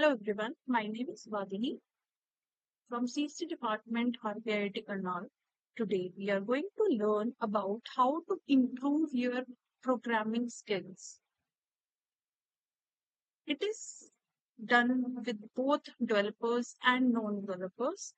Hello everyone, my name is Vadini from CSE department RPIIT Karnal. Today we are going to learn about how to improve your programming skills. It is done with both developers and non-developers.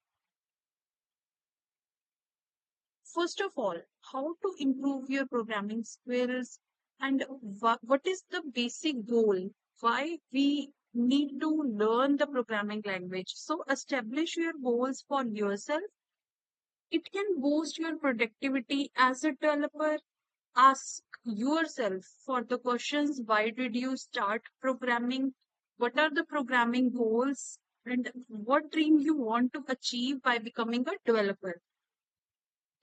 First of all, how to improve your programming skills and what is the basic goal? Why we need to learn the programming language? So establish your goals for yourself. It can boost your productivity as a developer. Ask yourself for the questions: why did you start programming? What are the programming goals? And what dream you want to achieve by becoming a developer?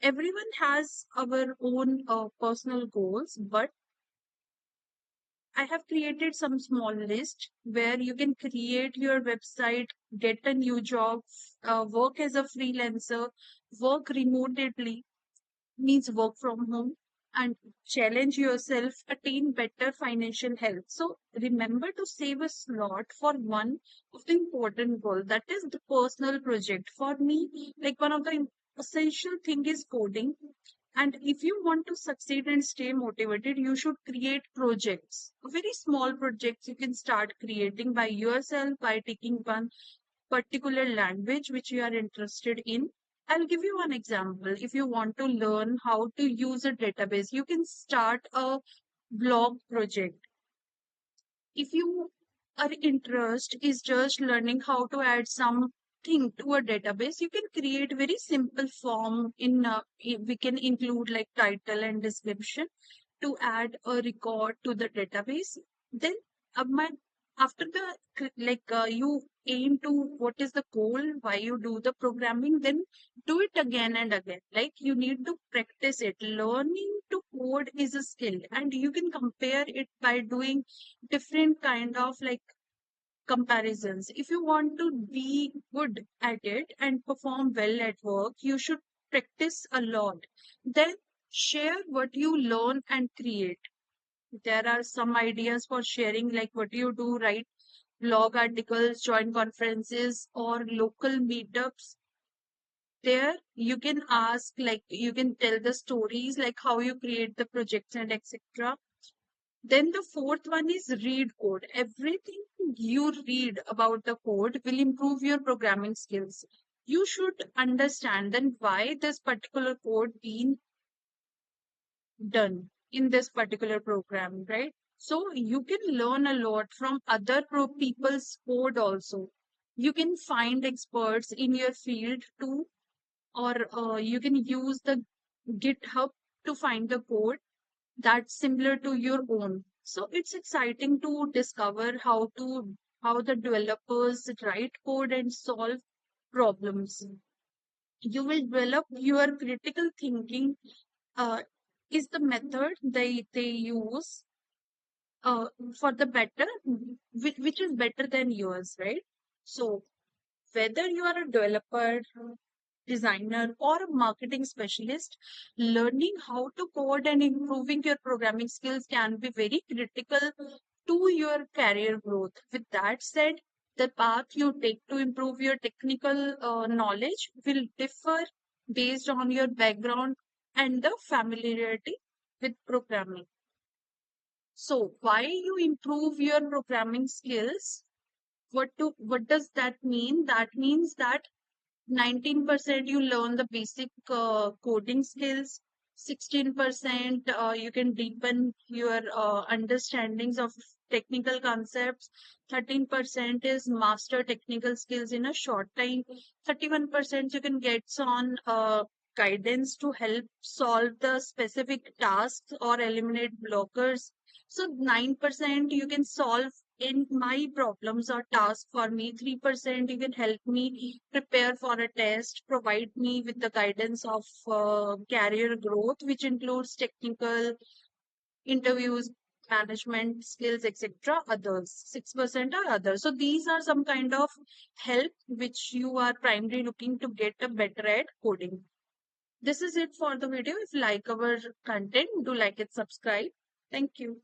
Everyone has our own personal goals, but I have created some small list where you can create your website, get a new job, work as a freelancer, work remotely, means work from home, and challenge yourself, attain better financial health. So remember to save a slot for one of the important goal, that is the personal project. For me, like one of the essential thing is coding. And if you want to succeed and stay motivated, you should create projects, very small projects you can start creating by yourself by taking one particular language which you are interested in. I'll give you one example. If you want to learn how to use a database, you can start a blog project. If you are interest is just learning how to add something to a database, you can create very simple form in we can include like title and description to add a record to the database. Then my, after the you aim to what is the goal, why you do the programming, then do it again and again. Like you need to practice it. Learning to code is a skill, and you can compare it by doing different kind of like comparisons. If you want to be good at it and perform well at work, you should practice a lot. Then share what you learn and create. There are some ideas for sharing, like what you do, write blog articles, join conferences, or local meetups. There you can ask, like you can tell the stories, like how you create the projects and etc. Then the fourth one is read code. Everything you read about the code will improve your programming skills. You should understand then why this particular code being done in this particular program, right? So you can learn a lot from other people's code also. You can find experts in your field too, or you can use the GitHub to find the code that's similar to your own. So it's exciting to discover how the developers write code and solve problems. You will develop your critical thinking. Uh, is the method they use uh, for the better, which is better than yours, right? So whether you are a developer, designer, or a marketing specialist, learning how to code and improving your programming skills can be very critical to your career growth. With that said, the path you take to improve your technical knowledge will differ based on your background and the familiarity with programming. So, why you improve your programming skills? What does that mean? That means that 19% you learn the basic coding skills, 16% you can deepen your understandings of technical concepts, 13% is master technical skills in a short time, 31% you can get on guidance to help solve the specific tasks or eliminate blockers. So 9% you can solve in my problems or tasks for me. 3% you can help me prepare for a test, provide me with the guidance of career growth, which includes technical interviews, management skills, etc. Others, 6% are others. So these are some kind of help which you are primarily looking to get a better at coding. This is it for the video. If you like our content, do like it, subscribe. Thank you.